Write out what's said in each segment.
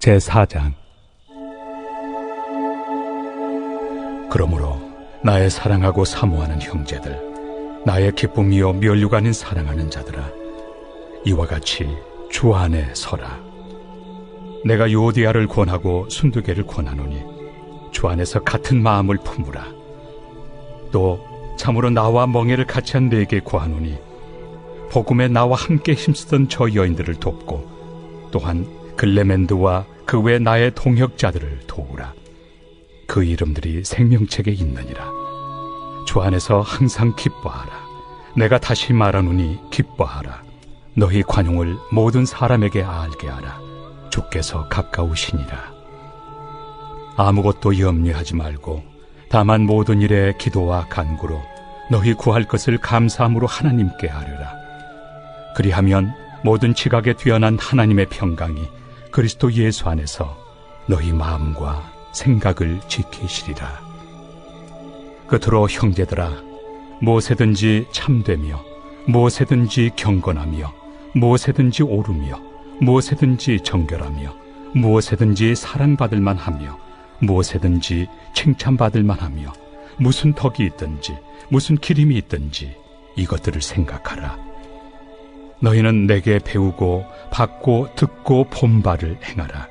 제4장. 그러므로 나의 사랑하고 사모하는 형제들, 나의 기쁨이요 면류가 아닌 사랑하는 자들아, 이와 같이 주 안에 서라. 내가 요디아를 권하고 순두개를 권하노니 주 안에서 같은 마음을 품으라. 또 참으로 나와 멍에를 같이 한 네게 구하노니 복음에 나와 함께 힘쓰던 저 여인들을 돕고 또한 글레멘드와 그 외 나의 동역자들을 도우라. 그 이름들이 생명책에 있느니라. 주 안에서 항상 기뻐하라. 내가 다시 말하노니 기뻐하라. 너희 관용을 모든 사람에게 알게 하라. 주께서 가까우시니라. 아무것도 염려하지 말고 다만 모든 일에 기도와 간구로 너희 구할 것을 감사함으로 하나님께 아뢰라. 그리하면 모든 지각에 뛰어난 하나님의 평강이 그리스도 예수 안에서 너희 마음과 생각을 지키시리라. 끝으로 형제들아, 무엇에든지 참되며 무엇에든지 경건하며 무엇에든지 옳으며 무엇에든지 정결하며 무엇에든지 사랑받을 만하며 무엇에든지 칭찬받을 만하며 무슨 덕이 있든지 무슨 기림이 있든지 이것들을 생각하라. 너희는 내게 배우고 받고 듣고 본 바를 행하라.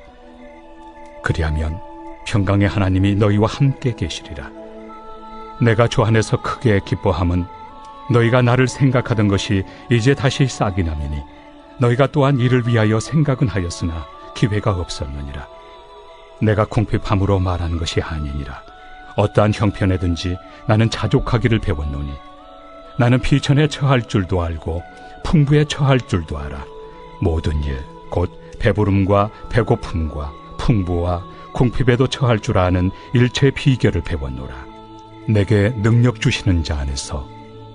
그리하면 평강의 하나님이 너희와 함께 계시리라. 내가 주 안에서 크게 기뻐함은 너희가 나를 생각하던 것이 이제 다시 싹이 나매니 너희가 또한 이를 위하여 생각은 하였으나 기회가 없었느니라. 내가 궁핍함으로 말하는 것이 아니니라. 어떠한 형편에든지 나는 자족하기를 배웠노니 나는 비천에 처할 줄도 알고 풍부에 처할 줄도 알아. 모든 일, 곧 배부름과 배고픔과 풍부와 궁핍에도 처할 줄 아는 일체의 비결을 배웠노라. 내게 능력 주시는 자 안에서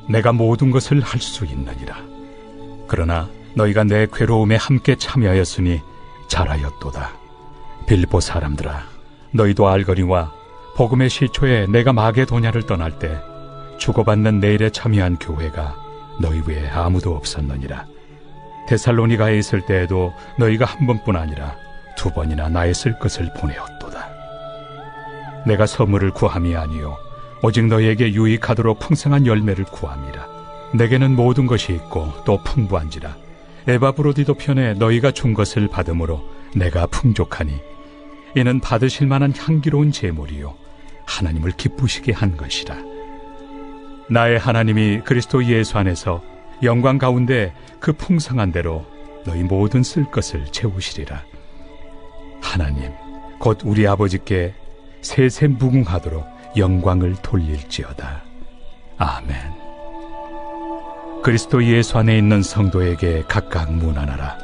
내가 모든 것을 할 수 있느니라. 그러나 너희가 내 괴로움에 함께 참여하였으니 잘하였도다. 빌립보 사람들아, 너희도 알거니와 복음의 시초에 내가 마게도냐를 떠날 때 주고받는 내일에 참여한 교회가 너희 외에 아무도 없었느니라. 데살로니가에 있을 때에도 너희가 한 번뿐 아니라 두 번이나 나의 쓸 것을 보내었도다. 내가 선물을 구함이 아니요 오직 너희에게 유익하도록 풍성한 열매를 구함이라. 내게는 모든 것이 있고 또 풍부한지라. 에바브로디도 편에 너희가 준 것을 받음으로 내가 풍족하니 이는 받으실 만한 향기로운 제물이요 하나님을 기쁘시게 한 것이라. 나의 하나님이 그리스도 예수 안에서 영광 가운데 그 풍성한 대로 너희 모든 쓸 것을 채우시리라. 하나님 곧 우리 아버지께 세세 무궁하도록 영광을 돌릴지어다. 아멘. 그리스도 예수 안에 있는 성도에게 각각 문안하라.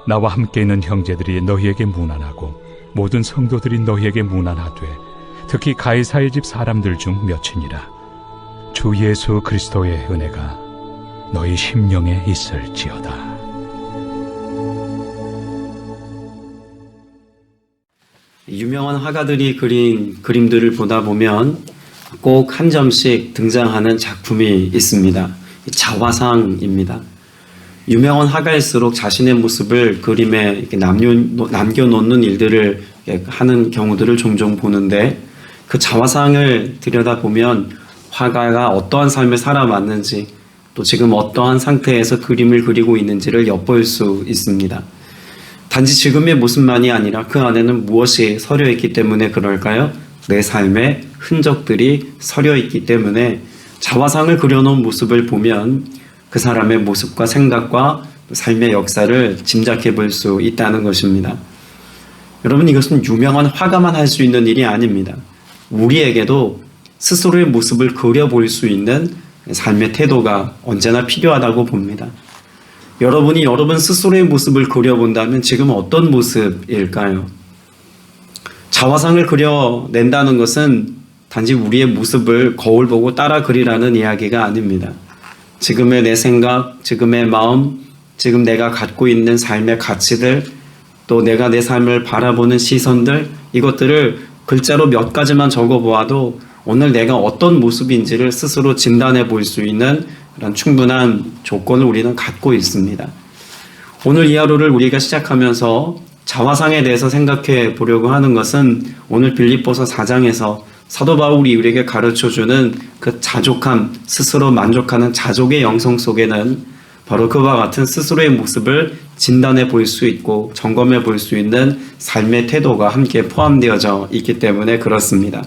나와 함께 있는 형제들이 너희에게 문안하고 모든 성도들이 너희에게 문안하되 특히 가이사의 집 사람들 중 몇이니라. 주 예수 그리스도의 은혜가 너희 심령에 있을지어다. 유명한 화가들이 그린 그림들을 보다 보면 꼭 한 점씩 등장하는 작품이 있습니다. 자화상입니다. 유명한 화가일수록 자신의 모습을 그림에 이렇게 남겨놓는 일들을 하는 경우들을 종종 보는데 그 자화상을 들여다보면 화가가 어떠한 삶을 살아왔는지 또 지금 어떠한 상태에서 그림을 그리고 있는지를 엿볼 수 있습니다. 단지 지금의 모습만이 아니라 그 안에는 무엇이 서려 있기 때문에 그럴까요? 내 삶의 흔적들이 서려 있기 때문에 자화상을 그려놓은 모습을 보면 그 사람의 모습과 생각과 삶의 역사를 짐작해 볼 수 있다는 것입니다. 여러분, 이것은 유명한 화가만 할 수 있는 일이 아닙니다. 우리에게도 스스로의 모습을 그려볼 수 있는 삶의 태도가 언제나 필요하다고 봅니다. 여러분이 여러분 스스로의 모습을 그려본다면 지금 어떤 모습일까요? 자화상을 그려낸다는 것은 단지 우리의 모습을 거울 보고 따라 그리라는 이야기가 아닙니다. 지금의 내 생각, 지금의 마음, 지금 내가 갖고 있는 삶의 가치들, 또 내가 내 삶을 바라보는 시선들, 이것들을 글자로 몇 가지만 적어보아도 오늘 내가 어떤 모습인지를 스스로 진단해 볼 수 있는 그런 충분한 조건을 우리는 갖고 있습니다. 오늘 이 하루를 우리가 시작하면서 자화상에 대해서 생각해 보려고 하는 것은 오늘 빌립보서 4장에서 사도 바울이 우리에게 가르쳐주는 그 자족함, 스스로 만족하는 자족의 영성 속에는 바로 그와 같은 스스로의 모습을 진단해 볼 수 있고 점검해 볼 수 있는 삶의 태도가 함께 포함되어져 있기 때문에 그렇습니다.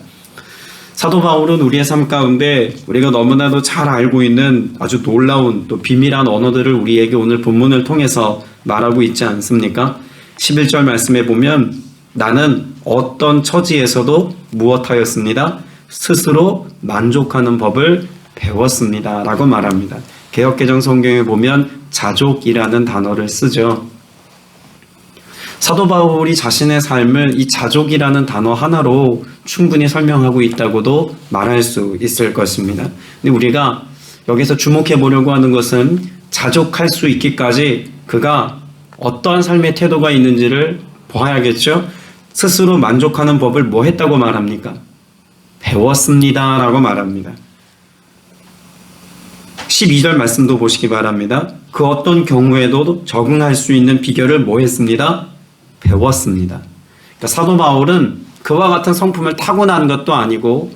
사도 바울은 우리의 삶 가운데 우리가 너무나도 잘 알고 있는 아주 놀라운 또 비밀한 언어들을 우리에게 오늘 본문을 통해서 말하고 있지 않습니까? 11절 말씀에 보면 나는 어떤 처지에서도 무엇하였습니다? 스스로 만족하는 법을 배웠습니다. 라고 말합니다. 개역개정 성경에 보면 자족이라는 단어를 쓰죠. 사도 바울이 자신의 삶을 이 자족이라는 단어 하나로 충분히 설명하고 있다고도 말할 수 있을 것입니다. 근데 우리가 여기서 주목해 보려고 하는 것은 자족할 수 있기까지 그가 어떠한 삶의 태도가 있는지를 보아야겠죠. 스스로 만족하는 법을 뭐 했다고 말합니까? 배웠습니다 라고 말합니다. 12절 말씀도 보시기 바랍니다. 그 어떤 경우에도 적응할 수 있는 비결을 뭐 했습니다? 배웠습니다. 그러니까 사도 바울은 그와 같은 성품을 타고난 것도 아니고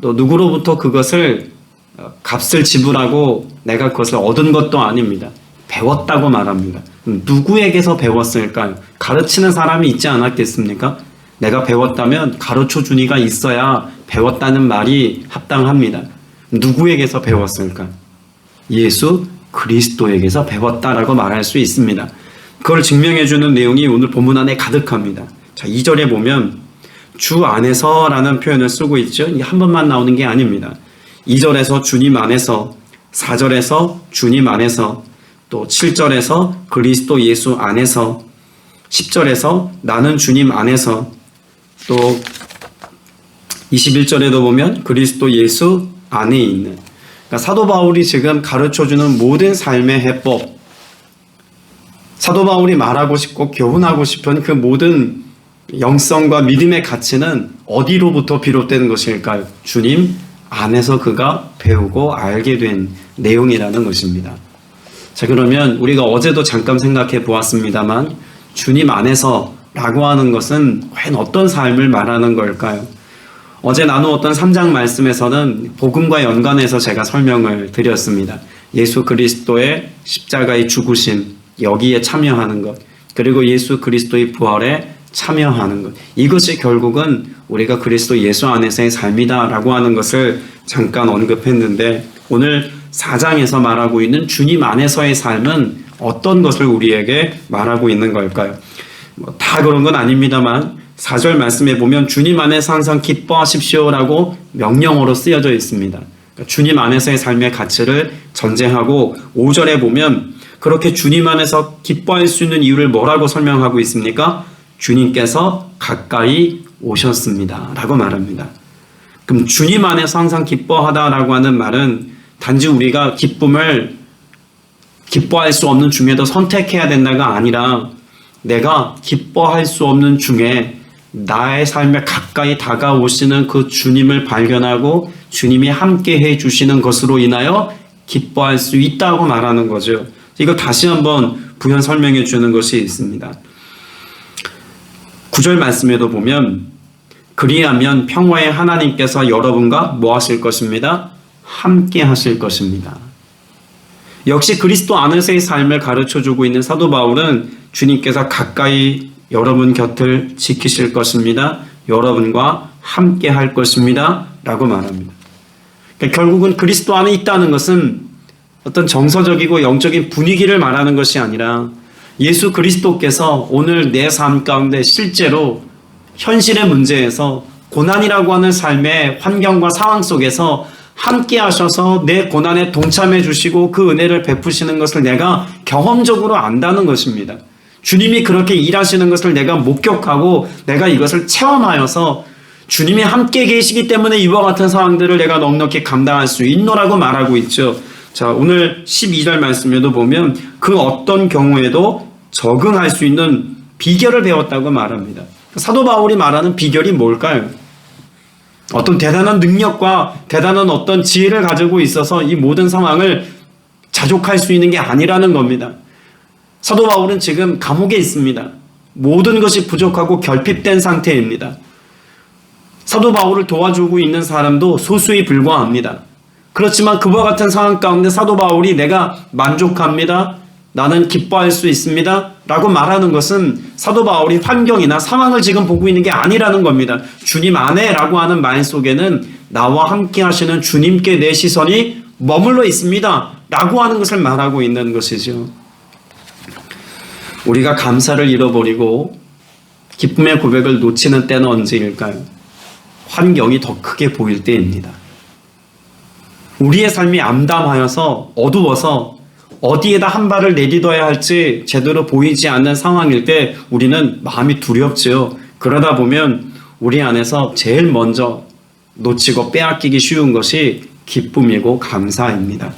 또 누구로부터 그것을 값을 지불하고 내가 그것을 얻은 것도 아닙니다. 배웠다고 말합니다. 누구에게서 배웠을까요? 가르치는 사람이 있지 않았겠습니까? 내가 배웠다면 가르쳐 준 이가 있어야 배웠다는 말이 합당합니다. 누구에게서 배웠을까? 예수 그리스도에게서 배웠다라고 말할 수 있습니다. 그걸 증명해주는 내용이 오늘 본문 안에 가득합니다. 자, 2절에 보면 주 안에서라는 표현을 쓰고 있죠. 이게 한 번만 나오는 게 아닙니다. 2절에서 주님 안에서, 4절에서 주님 안에서, 또 7절에서 그리스도 예수 안에서, 10절에서 나는 주님 안에서, 또 21절에도 보면 그리스도 예수 안에 있는, 그러니까 사도 바울이 지금 가르쳐주는 모든 삶의 해법, 사도 바울이 말하고 싶고 교훈하고 싶은 그 모든 영성과 믿음의 가치는 어디로부터 비롯되는 것일까요? 주님 안에서 그가 배우고 알게 된 내용이라는 것입니다. 자, 그러면 우리가 어제도 잠깐 생각해 보았습니다만 주님 안에서 라고 하는 것은 과연 어떤 삶을 말하는 걸까요? 어제 나누었던 3장 말씀에서는 복음과 연관해서 제가 설명을 드렸습니다. 예수 그리스도의 십자가의 죽으심, 여기에 참여하는 것, 그리고 예수 그리스도의 부활에 참여하는 것, 이것이 결국은 우리가 그리스도 예수 안에서의 삶이다라고 하는 것을 잠깐 언급했는데 오늘 4장에서 말하고 있는 주님 안에서의 삶은 어떤 것을 우리에게 말하고 있는 걸까요? 다 그런 건 아닙니다만 4절 말씀에 보면 주님 안에서 항상 기뻐하십시오라고 명령어로 쓰여져 있습니다. 그러니까 주님 안에서의 삶의 가치를 전제하고 5절에 보면 그렇게 주님 안에서 기뻐할 수 있는 이유를 뭐라고 설명하고 있습니까? 주님께서 가까이 오셨습니다 라고 말합니다. 그럼 주님 안에서 항상 기뻐하다라고 하는 말은 단지 우리가 기쁨을 기뻐할 수 없는 중에도 선택해야 된다가 아니라 내가 기뻐할 수 없는 중에 나의 삶에 가까이 다가오시는 그 주님을 발견하고 주님이 함께 해주시는 것으로 인하여 기뻐할 수 있다고 말하는 거죠. 이거 다시 한번 부연 설명해 주는 것이 있습니다. 9절 말씀에도 보면 그리하면 평화의 하나님께서 여러분과 뭐 하실 것입니다? 함께 하실 것입니다. 역시 그리스도 안에서의 삶을 가르쳐주고 있는 사도 바울은 주님께서 가까이 여러분 곁을 지키실 것입니다. 여러분과 함께 할 것입니다. 라고 말합니다. 그러니까 결국은 그리스도 안에 있다는 것은 어떤 정서적이고 영적인 분위기를 말하는 것이 아니라 예수 그리스도께서 오늘 내 삶 가운데 실제로 현실의 문제에서 고난이라고 하는 삶의 환경과 상황 속에서 함께 하셔서 내 고난에 동참해 주시고 그 은혜를 베푸시는 것을 내가 경험적으로 안다는 것입니다. 주님이 그렇게 일하시는 것을 내가 목격하고 내가 이것을 체험하여서 주님이 함께 계시기 때문에 이와 같은 상황들을 내가 넉넉히 감당할 수 있노라고 말하고 있죠. 자, 오늘 12절 말씀에도 보면 그 어떤 경우에도 적응할 수 있는 비결을 배웠다고 말합니다. 사도 바울이 말하는 비결이 뭘까요? 어떤 대단한 능력과 대단한 어떤 지혜를 가지고 있어서 이 모든 상황을 자족할 수 있는 게 아니라는 겁니다. 사도 바울은 지금 감옥에 있습니다. 모든 것이 부족하고 결핍된 상태입니다. 사도 바울을 도와주고 있는 사람도 소수에 불과합니다. 그렇지만 그와 같은 상황 가운데 사도 바울이 내가 만족합니다, 나는 기뻐할 수 있습니다 라고 말하는 것은 사도 바울이 환경이나 상황을 지금 보고 있는 게 아니라는 겁니다. 주님 안에 라고 하는 말 속에는 나와 함께 하시는 주님께 내 시선이 머물러 있습니다 라고 하는 것을 말하고 있는 것이죠. 우리가 감사를 잃어버리고 기쁨의 고백을 놓치는 때는 언제일까요? 환경이 더 크게 보일 때입니다. 우리의 삶이 암담하여서 어두워서 어디에다 한 발을 내딛어야 할지 제대로 보이지 않는 상황일 때 우리는 마음이 두렵지요. 그러다 보면 우리 안에서 제일 먼저 놓치고 빼앗기기 쉬운 것이 기쁨이고 감사입니다.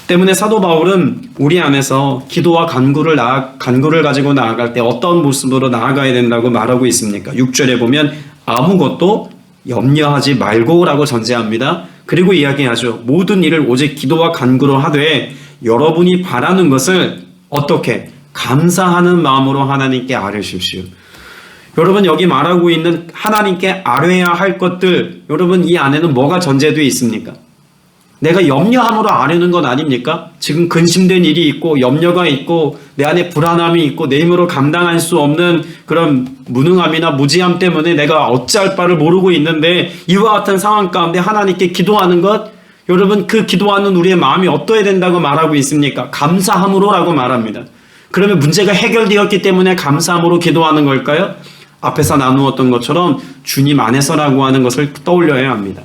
때문에 사도 바울은 우리 안에서 기도와 간구를 가지고 나아갈 때 어떤 모습으로 나아가야 된다고 말하고 있습니까? 6절에 보면 아무것도 염려하지 말고라고 전제합니다. 그리고 이야기하죠. 모든 일을 오직 기도와 간구로 하되 여러분이 바라는 것을 어떻게 감사하는 마음으로 하나님께 아뢰십시오. 여러분, 여기 말하고 있는 하나님께 아뢰야 할 것들, 여러분 이 안에는 뭐가 전제되어 있습니까? 내가 염려함으로 아뢰는 건 아닙니까? 지금 근심된 일이 있고 염려가 있고 내 안에 불안함이 있고 내 힘으로 감당할 수 없는 그런 무능함이나 무지함 때문에 내가 어찌할 바를 모르고 있는데 이와 같은 상황 가운데 하나님께 기도하는 것, 여러분 그 기도하는 우리의 마음이 어떠해야 된다고 말하고 있습니까? 감사함으로 라고 말합니다. 그러면 문제가 해결되었기 때문에 감사함으로 기도하는 걸까요? 앞에서 나누었던 것처럼 주님 안에서라고 하는 것을 떠올려야 합니다.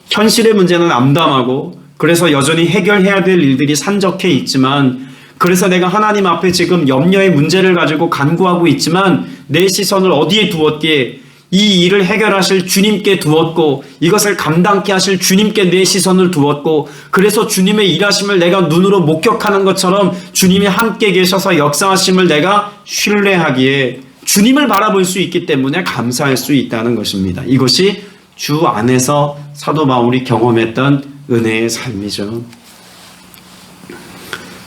현실의 문제는 암담하고 그래서 여전히 해결해야 될 일들이 산적해 있지만, 그래서 내가 하나님 앞에 지금 염려의 문제를 가지고 간구하고 있지만 내 시선을 어디에 두었기에 이 일을 해결하실 주님께 두었고 이것을 감당케 하실 주님께 내 시선을 두었고, 그래서 주님의 일하심을 내가 눈으로 목격하는 것처럼 주님이 함께 계셔서 역사하심을 내가 신뢰하기에 주님을 바라볼 수 있기 때문에 감사할 수 있다는 것입니다. 이것이 주 안에서 사도 바울이 경험했던 은혜의 삶이죠.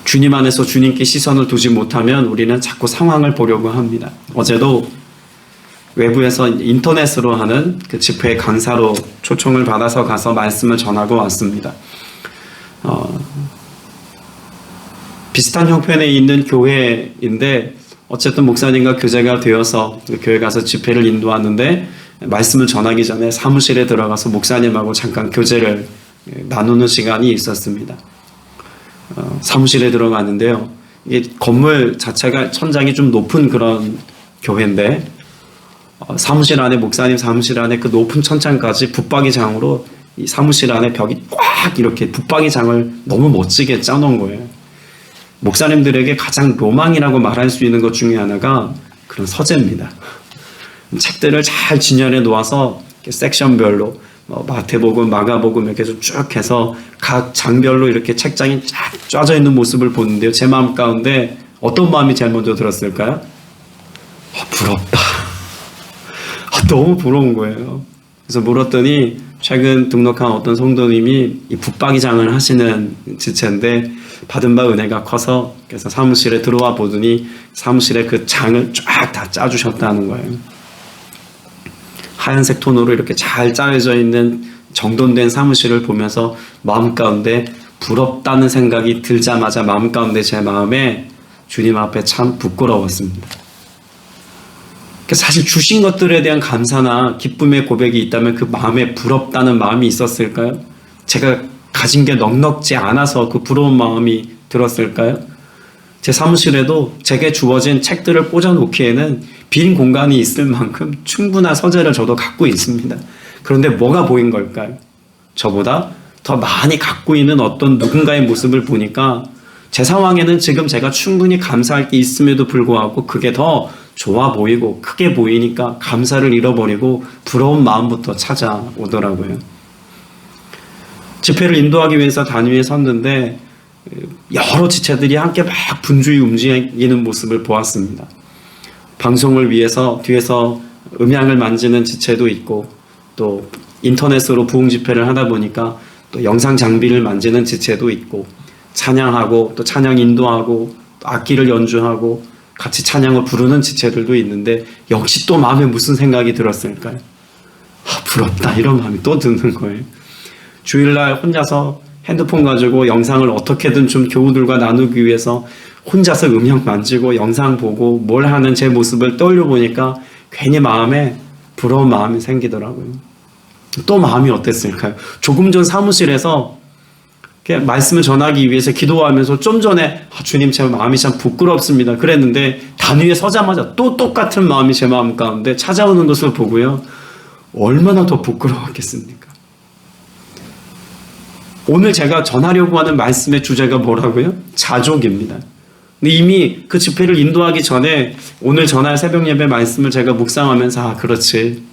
주님 안에서 주님께 시선을 두지 못하면 우리는 자꾸 상황을 보려고 합니다. 어제도 외부에서 인터넷으로 하는 그 집회 강사로 초청을 받아서 가서 말씀을 전하고 왔습니다. 비슷한 형편에 있는 교회인데 어쨌든 목사님과 교제가 되어서 교회 가서 집회를 인도하는데 말씀을 전하기 전에 사무실에 들어가서 목사님하고 잠깐 교제를 나누는 시간이 있었습니다. 사무실에 들어갔는데요. 이 건물 자체가 천장이 좀 높은 그런 교회인데 사무실 안에, 목사님 사무실 안에 그 높은 천장까지 붙박이장으로 이 사무실 안에 벽이 꽉 이렇게 붙박이장을 너무 멋지게 짜놓은 거예요. 목사님들에게 가장 로망이라고 말할 수 있는 것 중에 하나가 그런 서재입니다. 책들을 잘 진열해 놓아서 섹션별로 마태복음, 마가복음 이렇게 쭉 해서 각 장별로 이렇게 책장이 쫙 짜져 있는 모습을 보는데요. 제 마음 가운데 어떤 마음이 제일 먼저 들었을까요? 부럽다. 너무 부러운 거예요. 그래서 물었더니 최근 등록한 어떤 성도님이 이 붙박이장을 하시는 지체인데 받은 바 은혜가 커서 그래서 사무실에 들어와 보더니 사무실에 그 장을 쫙 다 짜주셨다는 거예요. 하얀색 톤으로 이렇게 잘 짜여져 있는 정돈된 사무실을 보면서 마음 가운데 부럽다는 생각이 들자마자 마음 가운데 제 마음에 주님 앞에 참 부끄러웠습니다. 사실 주신 것들에 대한 감사나 기쁨의 고백이 있다면 그 마음에 부럽다는 마음이 있었을까요? 제가 가진 게 넉넉지 않아서 그 부러운 마음이 들었을까요? 제 사무실에도 제게 주어진 책들을 꽂아놓기에는 빈 공간이 있을 만큼 충분한 서재를 저도 갖고 있습니다. 그런데 뭐가 보인 걸까요? 저보다 더 많이 갖고 있는 어떤 누군가의 모습을 보니까 제 상황에는 지금 제가 충분히 감사할 게 있음에도 불구하고 그게 더 좋아 보이고 크게 보이니까 감사를 잃어버리고 부러운 마음부터 찾아오더라고요. 집회를 인도하기 위해서 단위에 섰는데 여러 지체들이 함께 막 분주히 움직이는 모습을 보았습니다. 방송을 위해서 뒤에서 음향을 만지는 지체도 있고 또 인터넷으로 부흥 집회를 하다 보니까 또 영상 장비를 만지는 지체도 있고 찬양하고 또 찬양 인도하고 또 악기를 연주하고 같이 찬양을 부르는 지체들도 있는데 역시 또 마음에 무슨 생각이 들었을까요? 부럽다 이런 마음이 또 드는 거예요. 주일날 혼자서 핸드폰 가지고 영상을 어떻게든 좀 교우들과 나누기 위해서 혼자서 음향 만지고 영상 보고 뭘 하는 제 모습을 떠올려 보니까 괜히 마음에 부러운 마음이 생기더라고요. 또 마음이 어땠을까요? 조금 전 사무실에서 말씀을 전하기 위해서 기도하면서 좀 전에 주님 제 마음이 참 부끄럽습니다 그랬는데 단위에 서자마자 또 똑같은 마음이 제 마음 가운데 찾아오는 것을 보고요. 얼마나 더 부끄러웠겠습니까? 오늘 제가 전하려고 하는 말씀의 주제가 뭐라고요? 자족입니다. 근데 이미 그 집회를 인도하기 전에 오늘 전할 새벽 예배 말씀을 제가 묵상하면서 그렇지.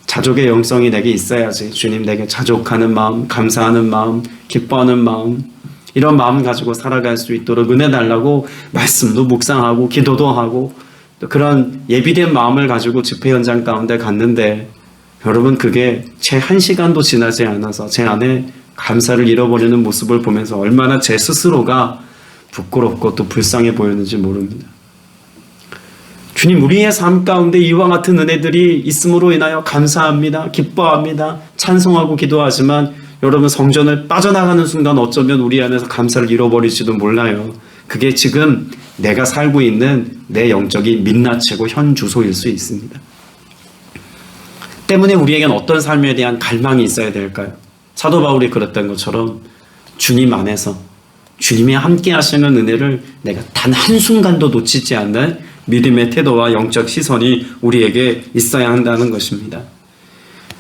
자족의 영성이 내게 있어야지. 주님 내게 자족하는 마음, 감사하는 마음, 기뻐하는 마음 이런 마음 가지고 살아갈 수 있도록 은혜 달라고 말씀도 묵상하고 기도도 하고 또 그런 예비된 마음을 가지고 집회 현장 가운데 갔는데 여러분 그게 채 1시간도 지나지 않아서 제 안에 감사를 잃어버리는 모습을 보면서 얼마나 제 스스로가 부끄럽고 또 불쌍해 보였는지 모릅니다. 주님 우리의 삶 가운데 이와 같은 은혜들이 있음으로 인하여 감사합니다. 기뻐합니다. 찬송하고 기도하지만 여러분 성전을 빠져나가는 순간 어쩌면 우리 안에서 감사를 잃어버릴지도 몰라요. 그게 지금 내가 살고 있는 내 영적인 민낯이고 현 주소일 수 있습니다. 때문에 우리에겐 어떤 삶에 대한 갈망이 있어야 될까요? 사도 바울이 그랬던 것처럼 주님 안에서 주님이 함께 하시는 은혜를 내가 단 한순간도 놓치지 않는 믿음의 태도와 영적 시선이 우리에게 있어야 한다는 것입니다.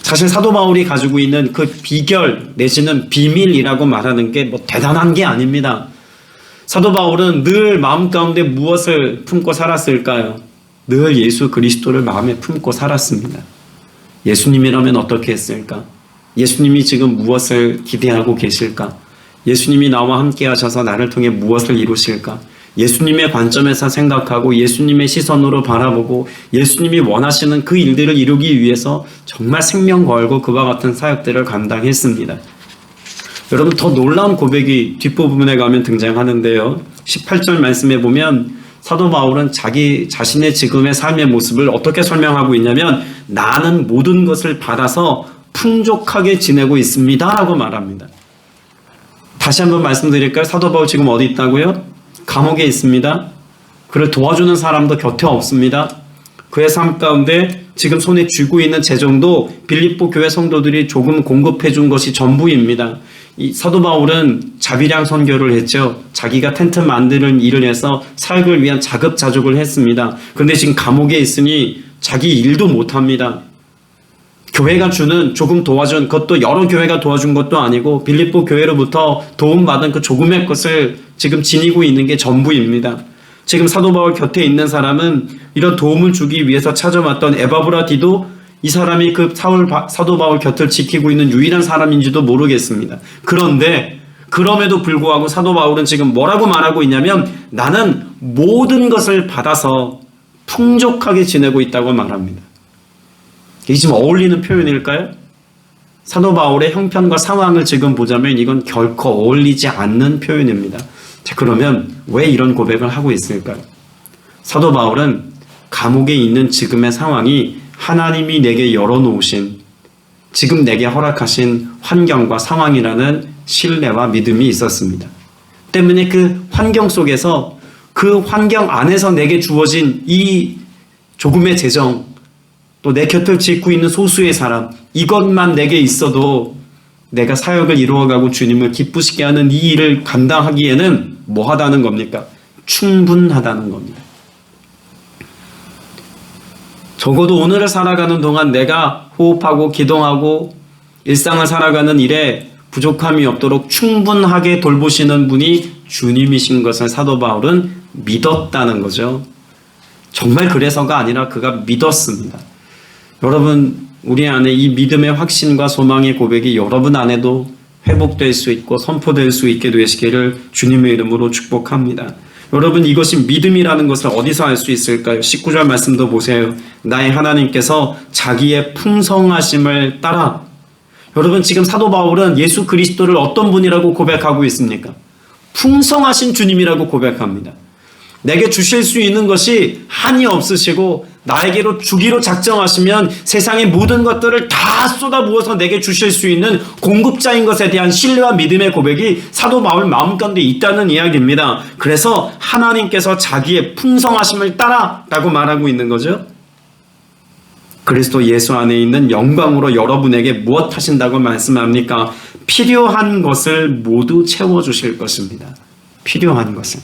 사실 사도 바울이 가지고 있는 그 비결 내지는 비밀이라고 말하는 게 뭐 대단한 게 아닙니다. 사도 바울은 늘 마음 가운데 무엇을 품고 살았을까요? 늘 예수 그리스도를 마음에 품고 살았습니다. 예수님이라면 어떻게 했을까? 예수님이 지금 무엇을 기대하고 계실까? 예수님이 나와 함께 하셔서 나를 통해 무엇을 이루실까? 예수님의 관점에서 생각하고 예수님의 시선으로 바라보고 예수님이 원하시는 그 일들을 이루기 위해서 정말 생명 걸고 그와 같은 사역들을 감당했습니다. 여러분 더 놀라운 고백이 뒷부분에 가면 등장하는데요. 18절 말씀에 보면 사도 바울은 자기 자신의 지금의 삶의 모습을 어떻게 설명하고 있냐면 나는 모든 것을 받아서 풍족하게 지내고 있습니다 라고 말합니다. 다시 한번 말씀드릴까요? 사도 바울 지금 어디 있다고요? 감옥에 있습니다. 그를 도와주는 사람도 곁에 없습니다. 그의 삶 가운데 지금 손에 쥐고 있는 재정도 빌립보 교회 성도들이 조금 공급해 준 것이 전부입니다. 이 사도 바울은 자비량 선교를 했죠. 자기가 텐트 만드는 일을 해서 사역을 위한 자급자족을 했습니다. 그런데 지금 감옥에 있으니 자기 일도 못합니다. 교회가 주는 조금 도와준 그것도 여러 교회가 도와준 것도 아니고 빌립보 교회로부터 도움받은 그 조금의 것을 지금 지니고 있는 게 전부입니다. 지금 사도 바울 곁에 있는 사람은 이런 도움을 주기 위해서 찾아왔던 에바브라디도 이 사람이 그 사도 바울 곁을 지키고 있는 유일한 사람인지도 모르겠습니다. 그런데 그럼에도 불구하고 사도 바울은 지금 뭐라고 말하고 있냐면 나는 모든 것을 받아서 풍족하게 지내고 있다고 말합니다. 이게 지금 어울리는 표현일까요? 사도 바울의 형편과 상황을 지금 보자면 이건 결코 어울리지 않는 표현입니다. 자, 그러면 왜 이런 고백을 하고 있을까요? 사도 바울은 감옥에 있는 지금의 상황이 하나님이 내게 열어놓으신 지금 내게 허락하신 환경과 상황이라는 신뢰와 믿음이 있었습니다. 때문에 그 환경 속에서 그 환경 안에서 내게 주어진 이 조금의 재정 또 내 곁을 짓고 있는 소수의 사람 이것만 내게 있어도 내가 사역을 이루어가고 주님을 기쁘시게 하는 이 일을 감당하기에는 뭐하다는 겁니까? 충분하다는 겁니다. 적어도 오늘을 살아가는 동안 내가 호흡하고 기도하고 일상을 살아가는 일에 부족함이 없도록 충분하게 돌보시는 분이 주님이신 것을 사도 바울은 믿었다는 거죠. 정말 그래서가 아니라 그가 믿었습니다. 여러분 우리 안에 이 믿음의 확신과 소망의 고백이 여러분 안에도 회복될 수 있고 선포될 수 있게 되시기를 주님의 이름으로 축복합니다. 여러분 이것이 믿음이라는 것을 어디서 알 수 있을까요? 19절 말씀도 보세요. 나의 하나님께서 자기의 풍성하심을 따라 여러분 지금 사도 바울은 예수 그리스도를 어떤 분이라고 고백하고 있습니까? 풍성하신 주님이라고 고백합니다. 내게 주실 수 있는 것이 한이 없으시고 나에게로 주기로 작정하시면 세상의 모든 것들을 다 쏟아부어서 내게 주실 수 있는 공급자인 것에 대한 신뢰와 믿음의 고백이 사도 바울 마음 가운데 있다는 이야기입니다. 그래서 하나님께서 자기의 풍성하심을 따라라고 말하고 있는 거죠. 그리스도 예수 안에 있는 영광으로 여러분에게 무엇 하신다고 말씀합니까? 필요한 것을 모두 채워주실 것입니다. 필요한 것을.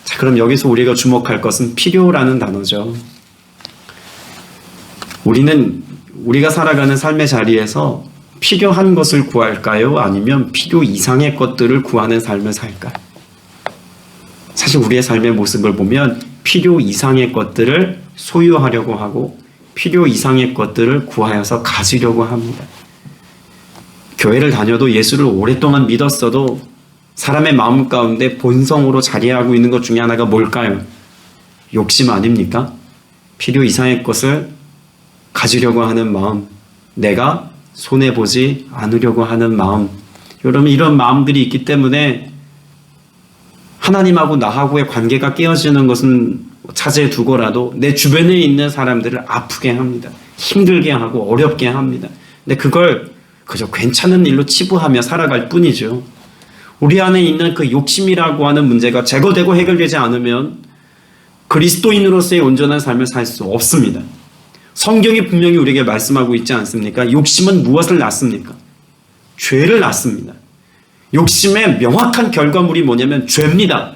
자, 그럼 여기서 우리가 주목할 것은 필요라는 단어죠. 우리가 살아가는 삶의 자리에서 필요한 것을 구할까요? 아니면 필요 이상의 것들을 구하는 삶을 살까요? 사실 우리의 삶의 모습을 보면 필요 이상의 것들을 소유하려고 하고 필요 이상의 것들을 구하여서 가지려고 합니다. 교회를 다녀도 예수를 오랫동안 믿었어도 사람의 마음 가운데 본성으로 자리하고 있는 것 중에 하나가 뭘까요? 욕심 아닙니까? 필요 이상의 것을 가지려고 하는 마음, 내가 손해보지 않으려고 하는 마음. 여러분, 이런 마음들이 있기 때문에 하나님하고 나하고의 관계가 깨어지는 것은 차지해 두고라도 내 주변에 있는 사람들을 아프게 합니다. 힘들게 하고 어렵게 합니다. 근데 그걸 그저 괜찮은 일로 치부하며 살아갈 뿐이죠. 우리 안에 있는 그 욕심이라고 하는 문제가 제거되고 해결되지 않으면 그리스도인으로서의 온전한 삶을 살 수 없습니다. 성경이 분명히 우리에게 말씀하고 있지 않습니까? 욕심은 무엇을 낳습니까? 죄를 낳습니다. 욕심의 명확한 결과물이 뭐냐면 죄입니다.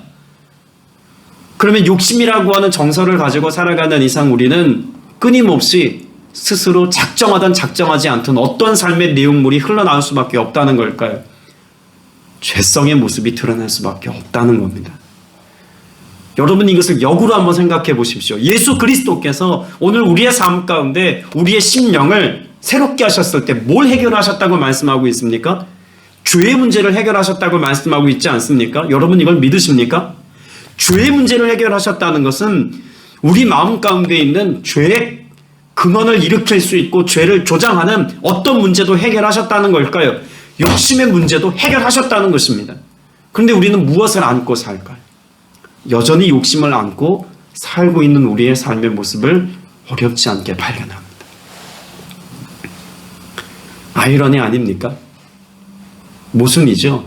그러면 욕심이라고 하는 정서를 가지고 살아가는 이상 우리는 끊임없이 스스로 작정하든 작정하지 않든 어떤 삶의 내용물이 흘러나올 수밖에 없다는 걸까요? 죄성의 모습이 드러날 수밖에 없다는 겁니다. 여러분, 이것을 역으로 한번 생각해 보십시오. 예수 그리스도께서 오늘 우리의 삶 가운데 우리의 심령을 새롭게 하셨을 때 뭘 해결하셨다고 말씀하고 있습니까? 죄의 문제를 해결하셨다고 말씀하고 있지 않습니까? 여러분, 이걸 믿으십니까? 죄의 문제를 해결하셨다는 것은 우리 마음 가운데 있는 죄의 근원을 일으킬 수 있고 죄를 조장하는 어떤 문제도 해결하셨다는 걸까요? 욕심의 문제도 해결하셨다는 것입니다. 그런데 우리는 무엇을 안고 살까요? 여전히 욕심을 안고 살고 있는 우리의 삶의 모습을 어렵지 않게 발견합니다. 아이러니 아닙니까? 모순이죠.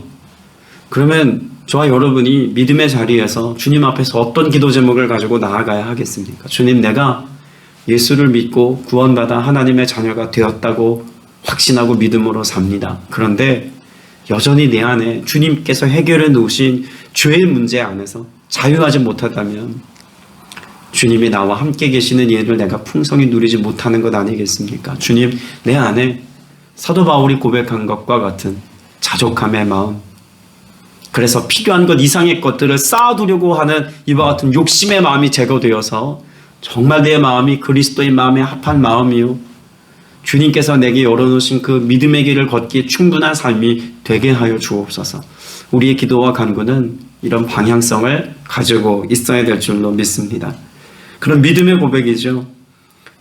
그러면 저와 여러분이 믿음의 자리에서 주님 앞에서 어떤 기도 제목을 가지고 나아가야 하겠습니까? 주님, 내가 예수를 믿고 구원받아 하나님의 자녀가 되었다고 확신하고 믿음으로 삽니다. 그런데 여전히 내 안에 주님께서 해결해 놓으신 죄의 문제 안에서 자유하지 못하다면 주님이 나와 함께 계시는 예를 내가 풍성히 누리지 못하는 것 아니겠습니까? 주님, 내 안에 사도 바울이 고백한 것과 같은 자족함의 마음, 그래서 필요한 것 이상의 것들을 쌓아두려고 하는 이와 같은 욕심의 마음이 제거되어서 정말 내 마음이 그리스도의 마음에 합한 마음이요, 주님께서 내게 열어놓으신 그 믿음의 길을 걷기에 충분한 삶이 되게 하여 주옵소서. 우리의 기도와 간구는 이런 방향성을 가지고 있어야 될 줄로 믿습니다. 그런 믿음의 고백이죠.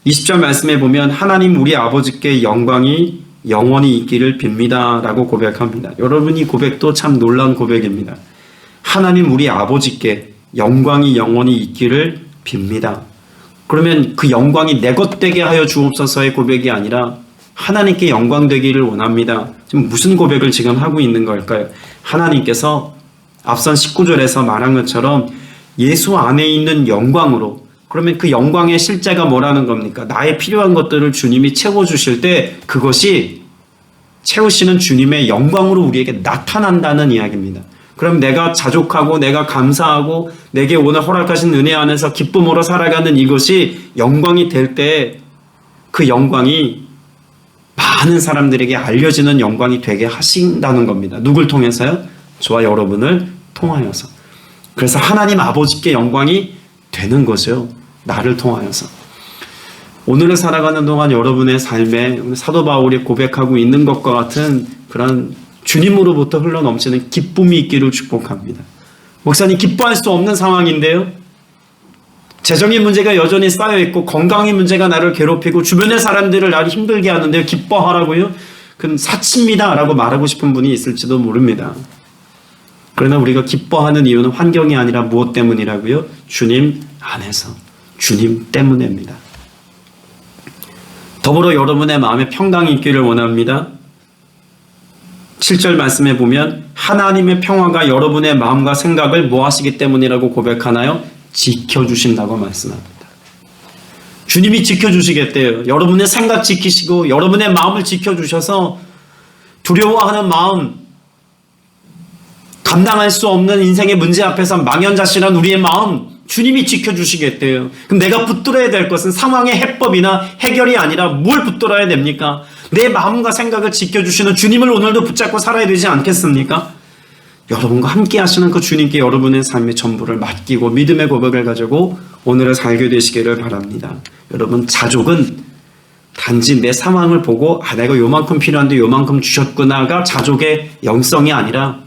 20절 말씀에 보면 하나님 우리 아버지께 영광이 영원히 있기를 빕니다 라고 고백합니다. 여러분, 이 고백도 참 놀라운 고백입니다. 하나님 우리 아버지께 영광이 영원히 있기를 빕니다. 그러면 그 영광이 내 것 되게 하여 주옵소서의 고백이 아니라 하나님께 영광 되기를 원합니다. 지금 무슨 고백을 지금 하고 있는 걸까요? 하나님께서 앞선 19절에서 말한 것처럼 예수 안에 있는 영광으로, 그러면 그 영광의 실제가 뭐라는 겁니까? 나의 필요한 것들을 주님이 채워주실 때 그것이 채우시는 주님의 영광으로 우리에게 나타난다는 이야기입니다. 그럼 내가 자족하고 내가 감사하고 내게 오늘 허락하신 은혜 안에서 기쁨으로 살아가는 이것이 영광이 될 때 그 영광이 많은 사람들에게 알려지는 영광이 되게 하신다는 겁니다. 누굴 통해서요? 저와 여러분을 통하여서. 그래서 하나님 아버지께 영광이 되는 거죠. 나를 통하여서. 오늘을 살아가는 동안 여러분의 삶에 사도 바울이 고백하고 있는 것과 같은 그런 주님으로부터 흘러넘치는 기쁨이 있기를 축복합니다. 목사님, 기뻐할 수 없는 상황인데요. 재정의 문제가 여전히 쌓여있고 건강의 문제가 나를 괴롭히고 주변의 사람들을 나를 힘들게 하는데요. 기뻐하라고요? 그건 사치입니다 라고 말하고 싶은 분이 있을지도 모릅니다. 그러나 우리가 기뻐하는 이유는 환경이 아니라 무엇 때문이라고요? 주님 안에서, 주님 때문입니다. 더불어 여러분의 마음에 평강이 있기를 원합니다. 7절 말씀에 보면 하나님의 평화가 여러분의 마음과 생각을 뭐 하시기 때문이라고 고백하나요? 지켜주신다고 말씀합니다. 주님이 지켜주시겠대요. 여러분의 생각 지키시고 여러분의 마음을 지켜주셔서 두려워하는 마음, 감당할 수 없는 인생의 문제 앞에서 망연자실한 우리의 마음 주님이 지켜주시겠대요. 그럼 내가 붙들어야 될 것은 상황의 해법이나 해결이 아니라 뭘 붙들어야 됩니까? 내 마음과 생각을 지켜주시는 주님을 오늘도 붙잡고 살아야 되지 않겠습니까? 여러분과 함께 하시는 그 주님께 여러분의 삶의 전부를 맡기고 믿음의 고백을 가지고 오늘을 살게 되시기를 바랍니다. 여러분, 자족은 단지 내 상황을 보고 내가 요만큼 필요한데 요만큼 주셨구나가 자족의 영성이 아니라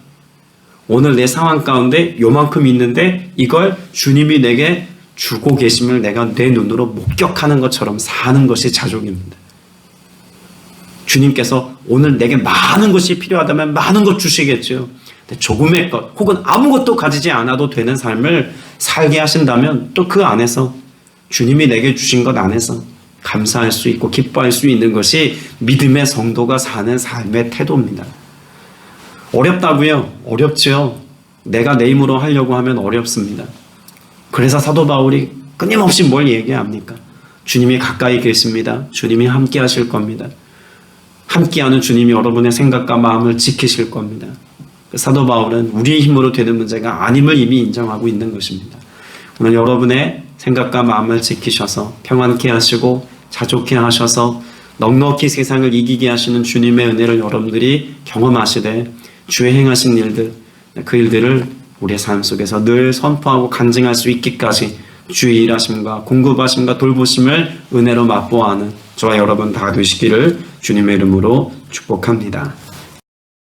오늘 내 상황 가운데 요만큼 있는데 이걸 주님이 내게 주고 계심을 내가 내 눈으로 목격하는 것처럼 사는 것이 자족입니다. 주님께서 오늘 내게 많은 것이 필요하다면 많은 것 주시겠죠. 조금의 것 혹은 아무것도 가지지 않아도 되는 삶을 살게 하신다면 또 그 안에서 주님이 내게 주신 것 안에서 감사할 수 있고 기뻐할 수 있는 것이 믿음의 성도가 사는 삶의 태도입니다. 어렵다고요? 어렵죠. 내가 내 힘으로 하려고 하면 어렵습니다. 그래서 사도 바울이 끊임없이 뭘 얘기합니까? 주님이 가까이 계십니다. 주님이 함께 하실 겁니다. 함께하는 주님이 여러분의 생각과 마음을 지키실 겁니다. 사도 바울은 우리의 힘으로 되는 문제가 아님을 이미 인정하고 있는 것입니다. 오늘 여러분의 생각과 마음을 지키셔서 평안케 하시고 자족케 하셔서 넉넉히 세상을 이기게 하시는 주님의 은혜를 여러분들이 경험하시되 주의 행하신 일들, 그 일들을 우리의 삶 속에서 늘 선포하고 간증할 수 있기까지 주의 일하심과 공급하심과 돌보심을 은혜로 맛보아하는 저와 여러분 다 되시기를 주님의 이름으로 축복합니다.